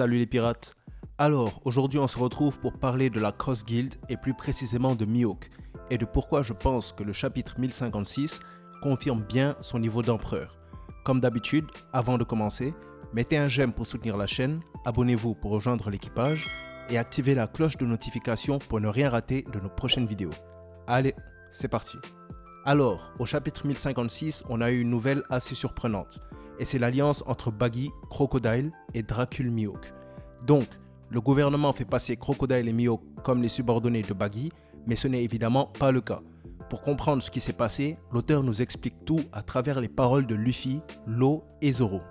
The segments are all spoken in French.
Salut les pirates. Alors, aujourd'hui on se retrouve pour parler de la Cross Guild et plus précisément de Mihawk et de pourquoi je pense que le chapitre 1056 confirme bien son niveau d'empereur. Comme d'habitude, avant de commencer, mettez un j'aime pour soutenir la chaîne, abonnez-vous pour rejoindre l'équipage et activez la cloche de notification pour ne rien rater de nos prochaines vidéos. Allez, c'est parti. Alors, au chapitre 1056, on a eu une nouvelle assez surprenante. Et c'est l'alliance entre Baggy, Crocodile et Dracul Mihawk. Donc, le gouvernement fait passer Crocodile et Mihawk comme les subordonnés de Baggy, mais ce n'est évidemment pas le cas. Pour comprendre ce qui s'est passé, l'auteur nous explique tout à travers les paroles de Luffy, Law et Zoro.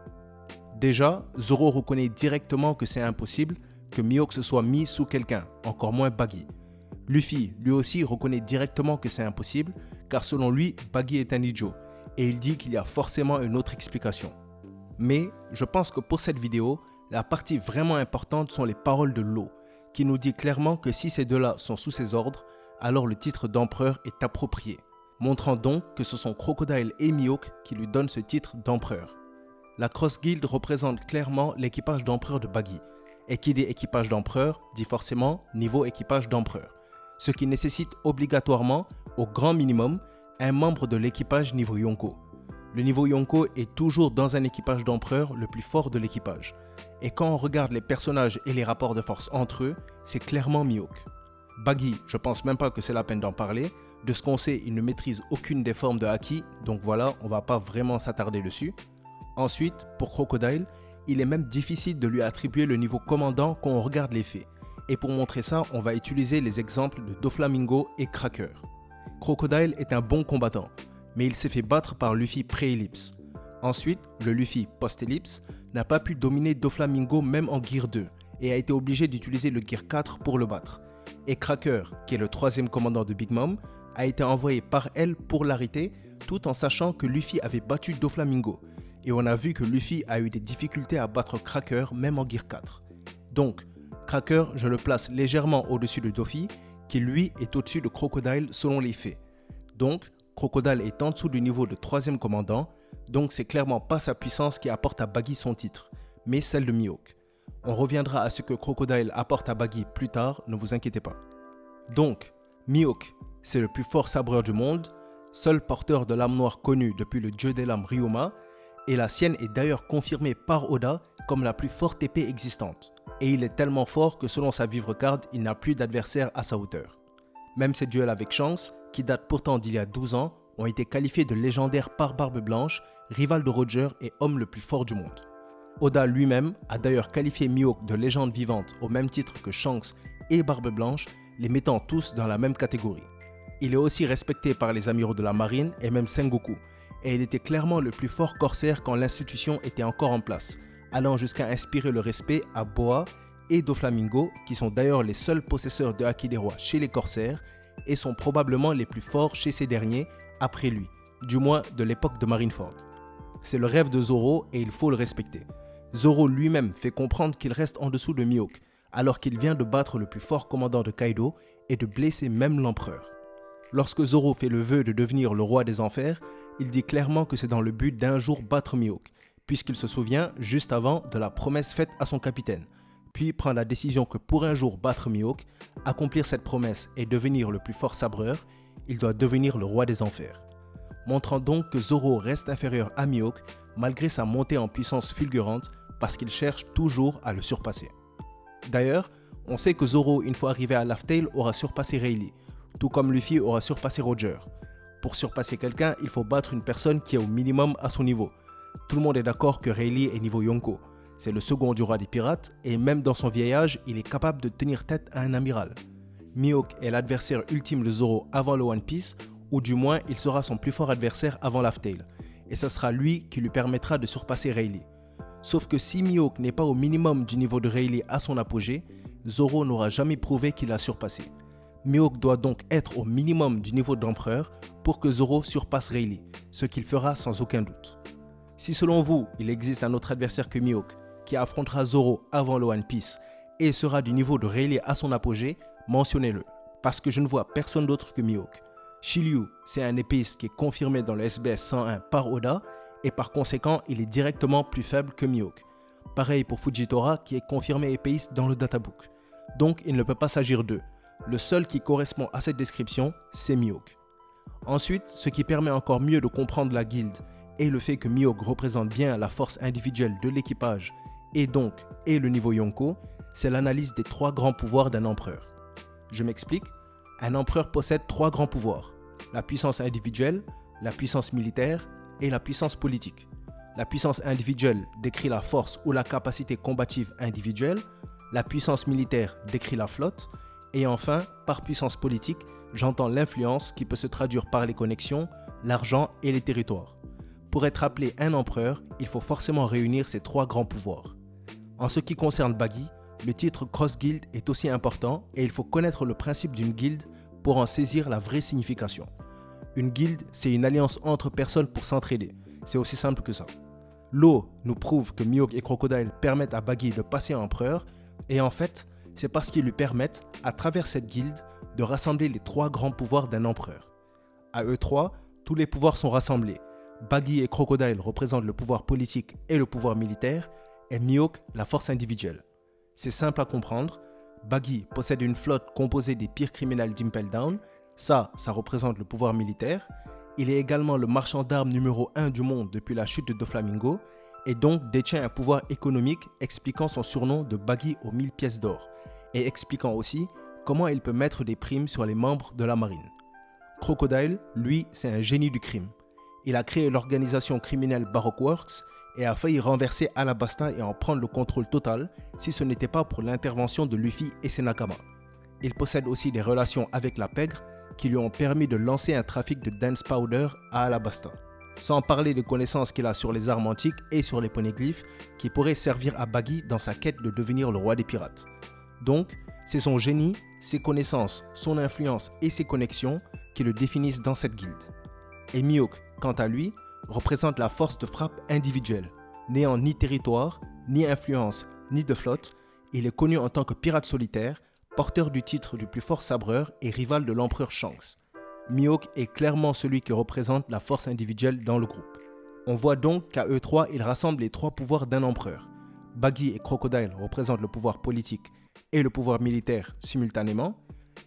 Déjà, Zoro reconnaît directement que c'est impossible que Mihawk se soit mis sous quelqu'un, encore moins Baggy. Luffy, lui aussi, reconnaît directement que c'est impossible, car selon lui, Baggy est un idiot. Et il dit qu'il y a forcément une autre explication. Mais je pense que pour cette vidéo, la partie vraiment importante sont les paroles de Law, qui nous dit clairement que si ces deux-là sont sous ses ordres, alors le titre d'empereur est approprié, montrant donc que ce sont Crocodile et Mihawk qui lui donnent ce titre d'empereur. La Cross Guild représente clairement l'équipage d'empereur de Baggy, et qui dit équipage d'empereur dit forcément niveau équipage d'empereur, ce qui nécessite obligatoirement, au grand minimum, un membre de l'équipage niveau Yonko. Le niveau Yonko est toujours dans un équipage d'empereur le plus fort de l'équipage. Et quand on regarde les personnages et les rapports de force entre eux, c'est clairement Mihawk. Baggy, je pense même pas que c'est la peine d'en parler. De ce qu'on sait, il ne maîtrise aucune des formes de Haki, donc voilà, on va pas vraiment s'attarder dessus. Ensuite, pour Crocodile, il est même difficile de lui attribuer le niveau commandant quand on regarde les faits. Et pour montrer ça, on va utiliser les exemples de Doflamingo et Cracker. Crocodile est un bon combattant, mais il s'est fait battre par Luffy pré-ellipse. Ensuite, le Luffy post-ellipse n'a pas pu dominer Doflamingo même en Gear 2 et a été obligé d'utiliser le Gear 4 pour le battre. Et Cracker, qui est le troisième commandant de Big Mom, a été envoyé par elle pour l'arrêter tout en sachant que Luffy avait battu Doflamingo. Et on a vu que Luffy a eu des difficultés à battre Cracker même en Gear 4. Donc, Cracker, je le place légèrement au-dessus de Doffy, qui lui est au-dessus de Crocodile selon les faits. Donc, Crocodile est en dessous du niveau de troisième commandant, donc c'est clairement pas sa puissance qui apporte à Baggy son titre, mais celle de Mihawk. On reviendra à ce que Crocodile apporte à Baggy plus tard, ne vous inquiétez pas. Donc, Mihawk, c'est le plus fort sabreur du monde, seul porteur de l'âme noire connu depuis le dieu des lames Ryoma, et la sienne est d'ailleurs confirmée par Oda comme la plus forte épée existante. Et il est tellement fort que selon sa vivre card, il n'a plus d'adversaire à sa hauteur. Même ses duels avec Shanks, qui datent pourtant d'il y a 12 ans, ont été qualifiés de légendaires par Barbe Blanche, rival de Roger et homme le plus fort du monde. Oda lui-même a d'ailleurs qualifié Mihawk de légende vivante au même titre que Shanks et Barbe Blanche, les mettant tous dans la même catégorie. Il est aussi respecté par les amiraux de la marine et même Sengoku, et il était clairement le plus fort corsaire quand l'institution était encore en place, allant jusqu'à inspirer le respect à Boa et Doflamingo, qui sont d'ailleurs les seuls possesseurs de Haki des Rois chez les corsaires et sont probablement les plus forts chez ces derniers après lui, du moins de l'époque de Marineford. C'est le rêve de Zoro et il faut le respecter. Zoro lui-même fait comprendre qu'il reste en dessous de Mihawk, alors qu'il vient de battre le plus fort commandant de Kaido et de blesser même l'empereur. Lorsque Zoro fait le vœu de devenir le roi des enfers, il dit clairement que c'est dans le but d'un jour battre Mihawk, puisqu'il se souvient juste avant de la promesse faite à son capitaine, puis prend la décision que pour un jour battre Mihawk, accomplir cette promesse et devenir le plus fort sabreur, il doit devenir le roi des enfers. Montrant donc que Zoro reste inférieur à Mihawk malgré sa montée en puissance fulgurante parce qu'il cherche toujours à le surpasser. D'ailleurs, on sait que Zoro, une fois arrivé à Laugh Tale, aura surpassé Rayleigh, tout comme Luffy aura surpassé Roger. Pour surpasser quelqu'un, il faut battre une personne qui est au minimum à son niveau. Tout le monde est d'accord que Rayleigh est niveau Yonko. C'est le second du roi des pirates et même dans son vieil âge, il est capable de tenir tête à un amiral. Mihawk est l'adversaire ultime de Zoro avant le One Piece, ou du moins il sera son plus fort adversaire avant Laugh Tale. Et ce sera lui qui lui permettra de surpasser Rayleigh. Sauf que si Mihawk n'est pas au minimum du niveau de Rayleigh à son apogée, Zoro n'aura jamais prouvé qu'il l'a surpassé. Mihawk doit donc être au minimum du niveau d'empereur pour que Zoro surpasse Rayleigh, ce qu'il fera sans aucun doute. Si selon vous, il existe un autre adversaire que Mihawk qui affrontera Zoro avant le One Piece et sera du niveau de Rayleigh à son apogée, mentionnez-le, parce que je ne vois personne d'autre que Mihawk. Shiryu, c'est un épéiste qui est confirmé dans le SBS 101 par Oda et par conséquent, il est directement plus faible que Mihawk. Pareil pour Fujitora qui est confirmé épéiste dans le databook. Donc il ne peut pas s'agir d'eux. Le seul qui correspond à cette description, c'est Mihawk. Ensuite, ce qui permet encore mieux de comprendre la guilde et le fait que Mihawk représente bien la force individuelle de l'équipage et donc le niveau Yonko, c'est l'analyse des 3 grands pouvoirs d'un empereur. Je m'explique, un empereur possède 3 grands pouvoirs, la puissance individuelle, la puissance militaire et la puissance politique. La puissance individuelle décrit la force ou la capacité combative individuelle, la puissance militaire décrit la flotte, et enfin, par puissance politique, j'entends l'influence qui peut se traduire par les connexions, l'argent et les territoires. Pour être appelé un empereur, il faut forcément réunir ces 3 grands pouvoirs. En ce qui concerne Buggy, le titre Cross Guild est aussi important et il faut connaître le principe d'une guilde pour en saisir la vraie signification. Une guilde, c'est une alliance entre personnes pour s'entraider. C'est aussi simple que ça. L'eau nous prouve que Mihawk et Crocodile permettent à Buggy de passer empereur et en fait, c'est parce qu'ils lui permettent, à travers cette guilde, de rassembler les 3 grands pouvoirs d'un empereur. À eux 3, tous les pouvoirs sont rassemblés. Buggy et Crocodile représentent le pouvoir politique et le pouvoir militaire et Mihawk la force individuelle. C'est simple à comprendre. Buggy possède une flotte composée des pires criminels d'Impel Down. Ça représente le pouvoir militaire. Il est également le marchand d'armes numéro 1 du monde depuis la chute de Doflamingo et donc détient un pouvoir économique expliquant son surnom de Buggy aux 1000 pièces d'or et expliquant aussi comment il peut mettre des primes sur les membres de la marine. Crocodile, lui, c'est un génie du crime. Il a créé l'organisation criminelle Baroque Works et a failli renverser Alabasta et en prendre le contrôle total si ce n'était pas pour l'intervention de Luffy et ses Nakama. Il possède aussi des relations avec la pègre qui lui ont permis de lancer un trafic de dance powder à Alabasta. Sans parler des connaissances qu'il a sur les armes antiques et sur les poneglyphes qui pourraient servir à Buggy dans sa quête de devenir le roi des pirates. Donc, c'est son génie, ses connaissances, son influence et ses connexions qui le définissent dans cette guilde. Et Mihawk, quant à lui, représente la force de frappe individuelle. N'ayant ni territoire, ni influence, ni de flotte, il est connu en tant que pirate solitaire, porteur du titre du plus fort sabreur et rival de l'empereur Shanks. Mihawk est clairement celui qui représente la force individuelle dans le groupe. On voit donc qu'à eux 3, ils rassemblent les 3 pouvoirs d'un empereur. Buggy et Crocodile représentent le pouvoir politique et le pouvoir militaire simultanément,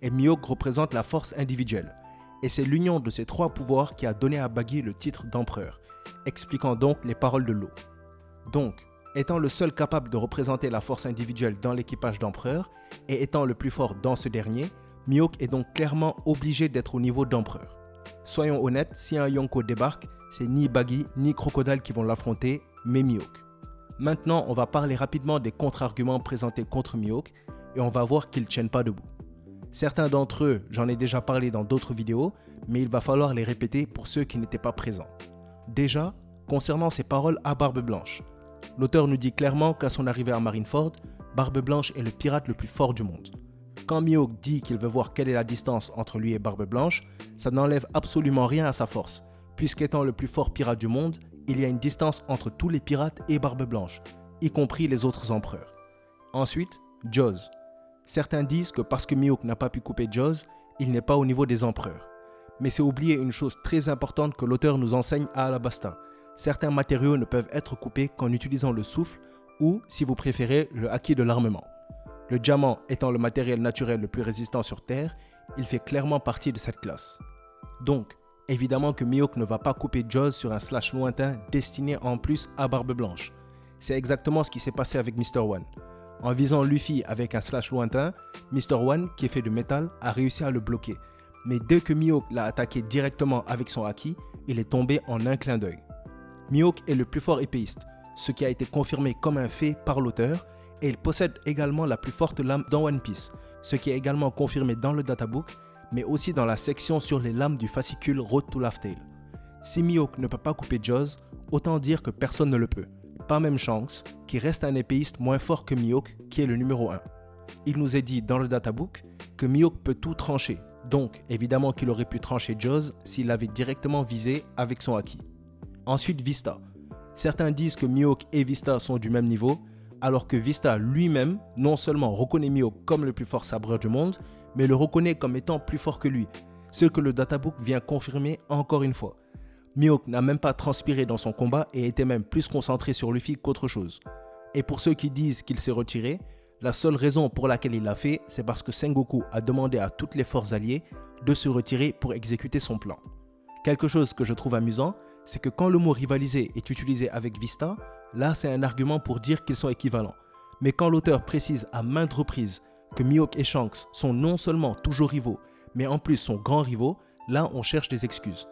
et Mihawk représente la force individuelle. Et c'est l'union de ces 3 pouvoirs qui a donné à Buggy le titre d'empereur, expliquant donc les paroles de l'eau. Donc, étant le seul capable de représenter la force individuelle dans l'équipage d'empereur, et étant le plus fort dans ce dernier, Mihawk est donc clairement obligé d'être au niveau d'empereur. Soyons honnêtes, si un Yonko débarque, c'est ni Buggy ni Crocodile qui vont l'affronter, mais Mihawk. Maintenant, on va parler rapidement des contre-arguments présentés contre Mihawk, et on va voir qu'ils ne tiennent pas debout. Certains d'entre eux, j'en ai déjà parlé dans d'autres vidéos, mais il va falloir les répéter pour ceux qui n'étaient pas présents. Déjà, concernant ses paroles à Barbe Blanche, l'auteur nous dit clairement qu'à son arrivée à Marineford, Barbe Blanche est le pirate le plus fort du monde. Quand Mihawk dit qu'il veut voir quelle est la distance entre lui et Barbe Blanche, ça n'enlève absolument rien à sa force, puisqu'étant le plus fort pirate du monde, il y a une distance entre tous les pirates et Barbe Blanche, y compris les autres empereurs. Ensuite, Jaws. Certains disent que parce que Mihawk n'a pas pu couper Jaws, il n'est pas au niveau des empereurs. Mais c'est oublier une chose très importante que l'auteur nous enseigne à Alabasta. Certains matériaux ne peuvent être coupés qu'en utilisant le souffle ou, si vous préférez, le haki de l'armement. Le diamant étant le matériel naturel le plus résistant sur Terre, il fait clairement partie de cette classe. Donc, évidemment que Mihawk ne va pas couper Jaws sur un slash lointain destiné en plus à Barbe Blanche. C'est exactement ce qui s'est passé avec Mr. One. En visant Luffy avec un slash lointain, Mr. One, qui est fait de métal, a réussi à le bloquer. Mais dès que Mihawk l'a attaqué directement avec son haki, il est tombé en un clin d'œil. Mihawk est le plus fort épéiste, ce qui a été confirmé comme un fait par l'auteur, et il possède également la plus forte lame dans One Piece, ce qui est également confirmé dans le databook, mais aussi dans la section sur les lames du fascicule Road to Laugh Tale. Si Mihawk ne peut pas couper Jaws, autant dire que personne ne le peut. Pas même Shanks, qui reste un épéiste moins fort que Mihawk, qui est le numéro 1. il nous est dit dans le databook que Mihawk peut tout trancher. Donc, évidemment qu'il aurait pu trancher Jaws s'il l'avait directement visé avec son haki. Ensuite, Vista. Certains disent que Mihawk et Vista sont du même niveau, alors que Vista lui-même non seulement reconnaît Mihawk comme le plus fort sabreur du monde, mais le reconnaît comme étant plus fort que lui, ce que le databook vient confirmer encore une fois. Mihawk n'a même pas transpiré dans son combat et était même plus concentré sur Luffy qu'autre chose. Et pour ceux qui disent qu'il s'est retiré, la seule raison pour laquelle il l'a fait, c'est parce que Sengoku a demandé à toutes les forces alliées de se retirer pour exécuter son plan. Quelque chose que je trouve amusant, c'est que quand le mot rivaliser est utilisé avec Vista, là c'est un argument pour dire qu'ils sont équivalents. Mais quand l'auteur précise à maintes reprises que Mihawk et Shanks sont non seulement toujours rivaux, mais en plus sont grands rivaux, là on cherche des excuses.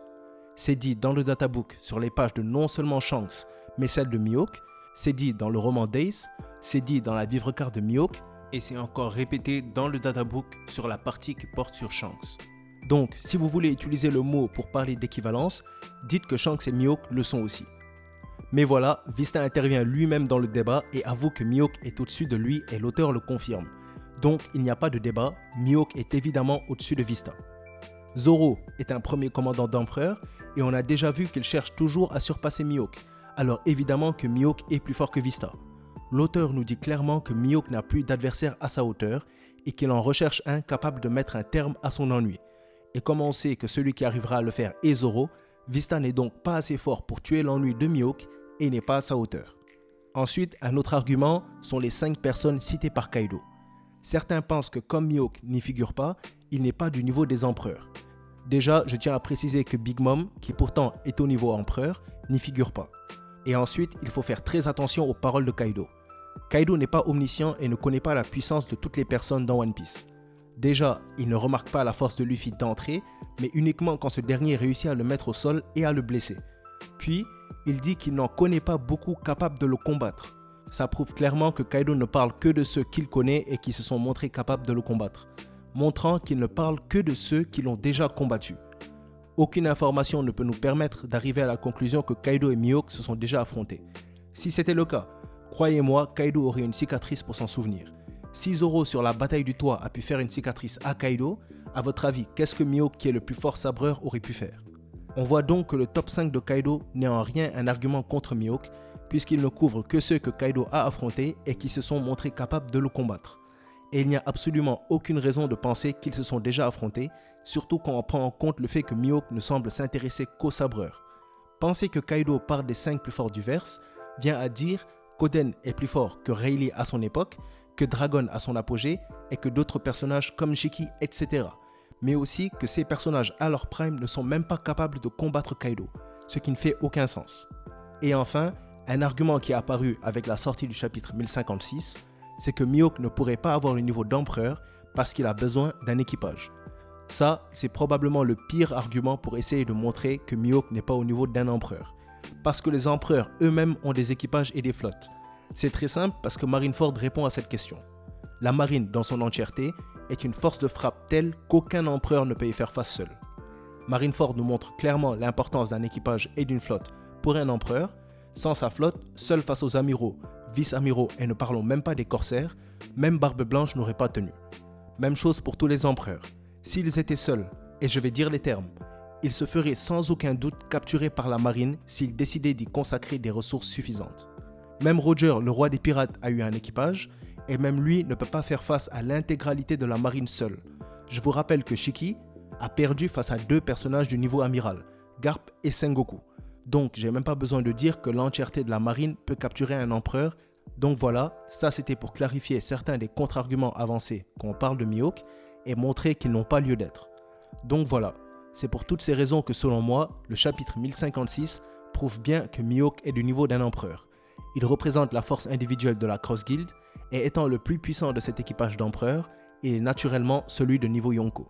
C'est dit dans le databook sur les pages de non seulement Shanks, mais celles de Mihawk, c'est dit dans le roman Days, c'est dit dans la vivre-carte de Mihawk, et c'est encore répété dans le databook sur la partie qui porte sur Shanks. Donc, si vous voulez utiliser le mot pour parler d'équivalence, dites que Shanks et Mihawk le sont aussi. Mais voilà, Vista intervient lui-même dans le débat et avoue que Mihawk est au-dessus de lui et l'auteur le confirme. Donc, il n'y a pas de débat, Mihawk est évidemment au-dessus de Vista. Zoro est un premier commandant d'empereur et on a déjà vu qu'il cherche toujours à surpasser Mihawk. Alors évidemment que Mihawk est plus fort que Vista. L'auteur nous dit clairement que Mihawk n'a plus d'adversaire à sa hauteur et qu'il en recherche un capable de mettre un terme à son ennui. Et comme on sait que celui qui arrivera à le faire est Zoro, Vista n'est donc pas assez fort pour tuer l'ennui de Mihawk et n'est pas à sa hauteur. Ensuite, un autre argument sont les 5 personnes citées par Kaido. Certains pensent que comme Mihawk n'y figure pas, il n'est pas du niveau des empereurs. Déjà, je tiens à préciser que Big Mom, qui pourtant est au niveau empereur, n'y figure pas. Et ensuite, il faut faire très attention aux paroles de Kaido. Kaido n'est pas omniscient et ne connaît pas la puissance de toutes les personnes dans One Piece. Déjà, il ne remarque pas la force de Luffy d'entrée, mais uniquement quand ce dernier réussit à le mettre au sol et à le blesser. Puis, il dit qu'il n'en connaît pas beaucoup capables de le combattre. Ça prouve clairement que Kaido ne parle que de ceux qu'il connaît et qui se sont montrés capables de le combattre, montrant qu'il ne parle que de ceux qui l'ont déjà combattu. Aucune information ne peut nous permettre d'arriver à la conclusion que Kaido et Mihawk se sont déjà affrontés. Si c'était le cas, croyez-moi, Kaido aurait une cicatrice pour s'en souvenir. Si Zoro sur la bataille du toit a pu faire une cicatrice à Kaido, à votre avis, qu'est-ce que Mihawk qui est le plus fort sabreur aurait pu faire? On voit donc que le top 5 de Kaido n'est en rien un argument contre Mihawk, puisqu'il ne couvre que ceux que Kaido a affrontés et qui se sont montrés capables de le combattre. Et il n'y a absolument aucune raison de penser qu'ils se sont déjà affrontés, surtout quand on prend en compte le fait que Mihawk ne semble s'intéresser qu'aux sabreurs. Penser que Kaido parle des 5 plus forts du verse vient à dire qu'Oden est plus fort que Rayleigh à son époque, que Dragon à son apogée et que d'autres personnages comme Shiki, etc. Mais aussi que ces personnages à leur prime ne sont même pas capables de combattre Kaido, ce qui ne fait aucun sens. Et enfin, un argument qui est apparu avec la sortie du chapitre 1056, c'est que Mihawk ne pourrait pas avoir le niveau d'empereur parce qu'il a besoin d'un équipage. Ça, c'est probablement le pire argument pour essayer de montrer que Mihawk n'est pas au niveau d'un empereur. Parce que les empereurs eux-mêmes ont des équipages et des flottes. C'est très simple parce que Marineford répond à cette question. La marine, dans son entièreté, est une force de frappe telle qu'aucun empereur ne peut y faire face seul. Marineford nous montre clairement l'importance d'un équipage et d'une flotte pour un empereur. Sans sa flotte, seul face aux amiraux, vice-amiraux et ne parlons même pas des corsaires, même Barbe Blanche n'aurait pas tenu. Même chose pour tous les empereurs. S'ils étaient seuls, et je vais dire les termes, ils se feraient sans aucun doute capturés par la marine s'ils décidaient d'y consacrer des ressources suffisantes. Même Roger, le roi des pirates, a eu un équipage, et même lui ne peut pas faire face à l'intégralité de la marine seul. Je vous rappelle que Shiki a perdu face à 2 personnages du niveau amiral, Garp et Sengoku. Donc j'ai même pas besoin de dire que l'entièreté de la marine peut capturer un empereur. Donc voilà, ça c'était pour clarifier certains des contre-arguments avancés quand on parle de Mihawk et montrer qu'ils n'ont pas lieu d'être. Donc voilà, c'est pour toutes ces raisons que selon moi, le chapitre 1056 prouve bien que Mihawk est du niveau d'un empereur. Il représente la force individuelle de la Cross Guild et étant le plus puissant de cet équipage d'empereurs, il est naturellement celui de niveau Yonko.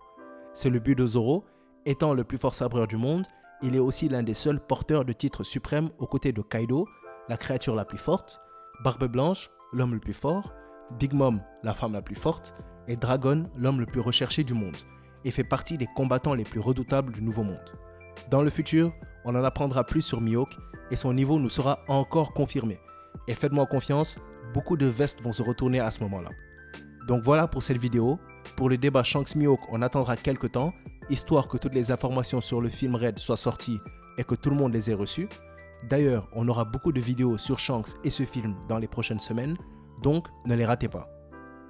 C'est le but de Zoro, étant le plus fort sabreur du monde, il est aussi l'un des seuls porteurs de titre suprême aux côtés de Kaido, la créature la plus forte, Barbe Blanche, l'homme le plus fort, Big Mom, la femme la plus forte, et Dragon, l'homme le plus recherché du monde, et fait partie des combattants les plus redoutables du Nouveau Monde. Dans le futur, on en apprendra plus sur Mihawk et son niveau nous sera encore confirmé. Et faites-moi confiance, beaucoup de vestes vont se retourner à ce moment-là. Donc voilà pour cette vidéo. Pour le débat Shanks-Mihawk, on attendra quelques temps, histoire que toutes les informations sur le film Red soient sorties et que tout le monde les ait reçues. D'ailleurs, on aura beaucoup de vidéos sur Shanks et ce film dans les prochaines semaines, donc ne les ratez pas.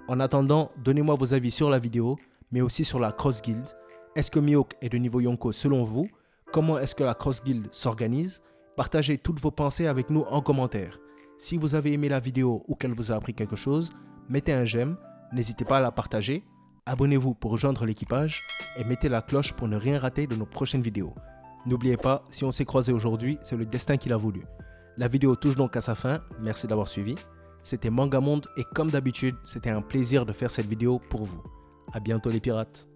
En attendant, donnez-moi vos avis sur la vidéo, mais aussi sur la Cross Guild. Est-ce que Mihawk est de niveau Yonko selon vous? Comment est-ce que la Cross Guild s'organise? Partagez toutes vos pensées avec nous en commentaire. Si vous avez aimé la vidéo ou qu'elle vous a appris quelque chose, mettez un j'aime, n'hésitez pas à la partager, abonnez-vous pour rejoindre l'équipage et mettez la cloche pour ne rien rater de nos prochaines vidéos. N'oubliez pas, si on s'est croisés aujourd'hui, c'est le destin qui l'a voulu. La vidéo touche donc à sa fin, merci d'avoir suivi. C'était Mangamonde et comme d'habitude, c'était un plaisir de faire cette vidéo pour vous. À bientôt les pirates.